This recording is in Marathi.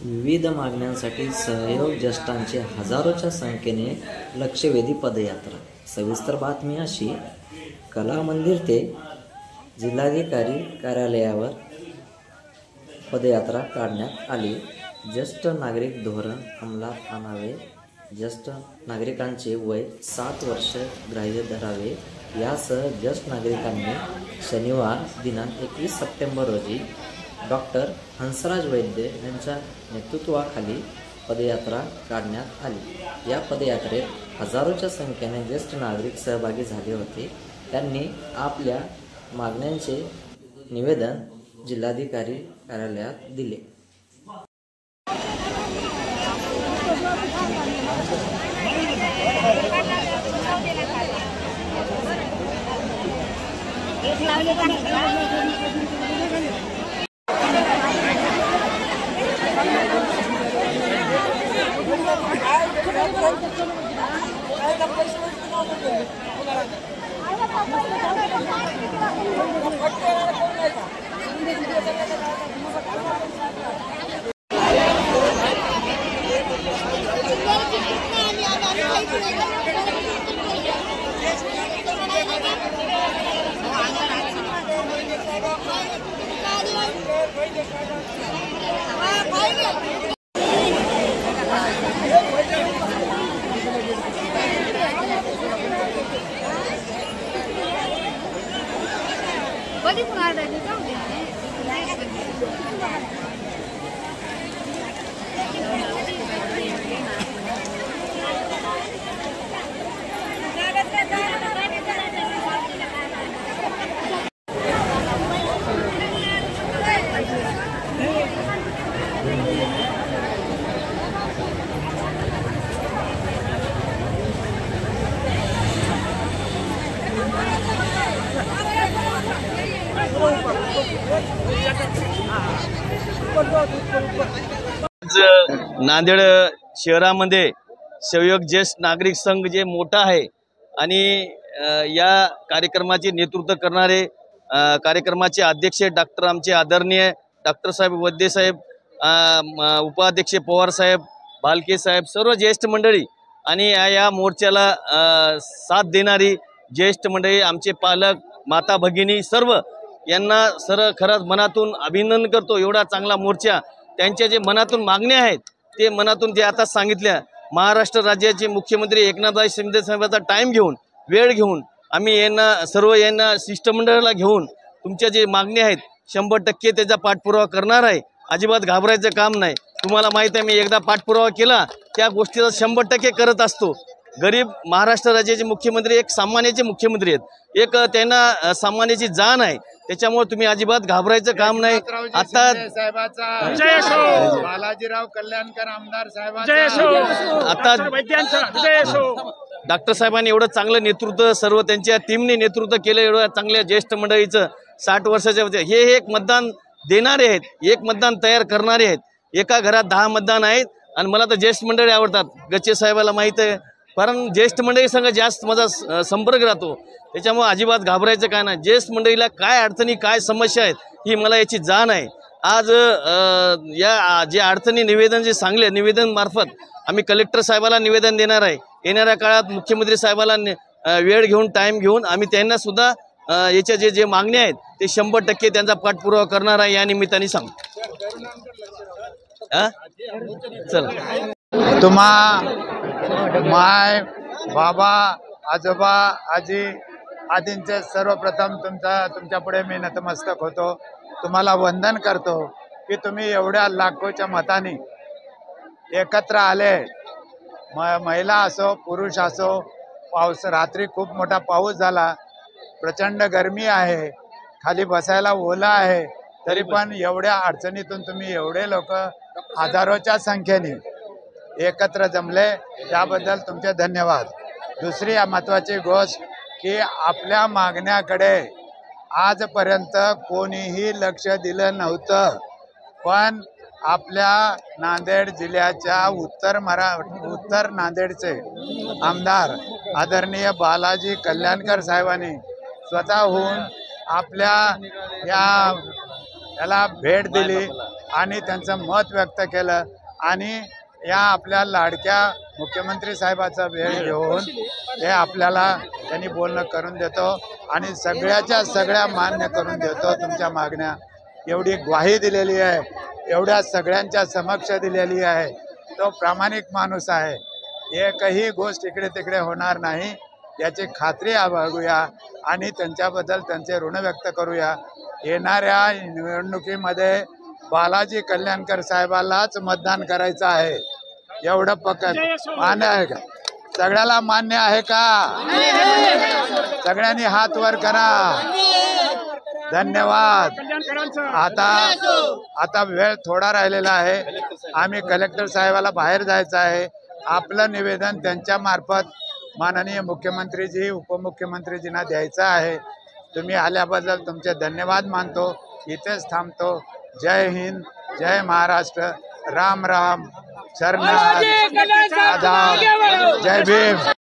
विविध मागण्यांसाठी सहयोग ज्येष्ठांची हजारोच्या संख्येने लक्षवेधी पदयात्रा। सविस्तर बातमी अशी, कला मंदिर ते जिल्हाधिकारी कार्यालयावर पदयात्रा काढण्यात आली। ज्येष्ठ नागरिक धोरण अंमलात आणावे, ज्येष्ठ नागरिकांचे वय 7 वर्ष ग्राह्य धरावे यासह ज्येष्ठ नागरिकांनी शनिवार दिनांक 21 सप्टेंबर रोजी डॉक्टर हंसराज वैद्य यांच्या नेतृत्वाखाली पदयात्रा काढण्यात आली। या पदयात्रेत हजारोच्या संख्येने ज्येष्ठ नागरिक सहभागी झाले होते। त्यांनी आपल्या मागण्यांचे निवेदन जिल्हाधिकारी कार्यालयात दिले। नांदेड शहरामध्ये सहयोग ज्येष्ठ नागरिक संघ जे मोठा आहे आणि या कार्यक्रमाचे नेतृत्व करणारे कार्यक्रमाचे अध्यक्ष डॉक्टर आमचे आदरणीय डॉक्टर साहेब वैद्य साहेब, उपाध्यक्ष पवार साहेब, भालके साहेब, सर्व ज्येष्ठ मंडळी आणि या मोर्चाला साथ देणारी ज्येष्ठ मंडळी, आमचे पालक, माता भगिनी सर्व यांना खरंच मनातून अभिनंदन करतो। एवढा चांगला मोर्चा, त्यांच्या जे मनातून मागण्या आहेत ते मनातून जे आता सांगितल्या, महाराष्ट्र राज्याचे मुख्यमंत्री एकनाथभाई शिंदे साहेबांचा टाइम घेऊन, वेळ घेऊन आम्ही यांना शिष्टमंडळाला घेऊन तुमच्या जे मागण्या आहेत 100% त्याचा पाठपुरावा करणार आहे। अजिबात घाबरायचं काम नाही। तुम्हाला माहित आहे, मी एकदा पाठपुरावा केला त्या गोष्टीचा 100% करत असतो। गरीब महाराष्ट्र राज्याचे मुख्यमंत्री एक सामान्याचे मुख्यमंत्री आहेत, एक त्यांना सामान्याची जाण आहे, त्याच्यामुळे तुम्ही अजिबात घाबरायचं काम नाही। आता बालाजीराव कल्याणकर आमदार साहेबांचा, आता डॉक्टर साहेबांनी एवढं चांगलं नेतृत्व, सर्व त्यांच्या टीमने नेतृत्व केलं, एवढं चांगल्या ज्येष्ठ मंडळीचं 60 वर्षाच्या हे एक मतदान देणारे आहेत, एक मतदान तयार करणारे आहेत। एका घरात 10 मतदान आहेत आणि मला तर ज्येष्ठ मंडळी आवडतात। गच्चे साहेबाला माहीत आहे, कारण ज्येष्ठ मंडळी संघ जास्त माझा संपर्क राहतो, त्याच्यामुळे अजिबात घाबरायचं काय नाही। ज्येष्ठ मंडळीला काय अडचणी, काय समस्या आहेत ही मला याची जाण आहे। आज या जे अडचणी निवेदन जे सांगले, निवेदन मार्फत आम्ही कलेक्टर साहेबाला निवेदन देणार आहे। येणाऱ्या काळात मुख्यमंत्री साहेबाला वेळ घेऊन, टाइम घेऊन आम्ही त्यांना सुद्धा याच्या जे मागण्या आहेत ते 100% त्यांचा पाठपुरावा करणार आहे। या निमित्ताने सांगतो। चला, तुम्हा माय, बाबा, आजोबा, आजी आदींचे सर्वप्रथम तुमच्या पुढे मी नतमस्तक होतो। तुम्हाला वंदन करतो की तुम्ही एवढ्या लाखोच्या मताने एकत्र आले। महिला असो, पुरुष असो, पाऊस, रात्री खूप मोठा पाऊस झाला, प्रचंड गरमी आहे, खाली बसायला ओला आहे, तरी पण एवढ्या अडचणीतून तुम्ही एवढे लोक हजारोच्या संख्येने एकत्र जमले, त्याबद्दल तुमचे धन्यवाद। दुसरी महत्त्वाची गोष्ट की आपल्या मागण्याकडे आजपर्यंत कोणीही लक्ष दिलं नव्हतं, पण आपल्या नांदेड जिल्ह्याच्या उत्तर नांदेडचे आमदार आदरणीय बालाजी कल्याणकर साहेबांनी स्वतःहून आपल्या याला भेट दिली आणि त्यांचं मत व्यक्त केलं आणि या आपल्या लाडक्या मुख्यमंत्री साहेबाचा वेळ घेऊन हे आपल्याला त्यांनी बोलणं करून देतो आणि सगळ्याच्या सगळ्या मान्य करून देतो तुमच्या मागण्या. एवढी ग्वाही दिलेली आहे, एवढ्या सगळ्यांच्या समक्ष दिलेली आहे. तो प्रामाणिक माणूस आहे. एकही गोष्ट इकडे तिकडे होणार नाही याची खात्री बाळगूया आणि त्यांच्याबद्दल त्यांचे ऋण व्यक्त करूया. येणाऱ्या निवडणुकीमध्ये बालाजी कल्याणकर साहेबालाच मतदान करायचं आहे. एवढं पक्का मान्य आहे का? सगळ्याला मान्य आहे का? सगळ्यांनी हात वर करा. धन्यवाद. आता वेळ थोडा राहिलेला आहे. आम्ही कलेक्टर साहेबाला बाहेर जायचं आहे. आपलं निवेदन त्यांच्या मार्फत माननीय मुख्यमंत्रीजी उपमुख्यमंत्रीजींना द्यायचं आहे. तुम्ही आल्याबद्दल तुमचे धन्यवाद मानतो. इथेच थांबतो. जय हिंद, जय महाराष्ट्र, राम राम, शरणागत, आदाब, जय भीम.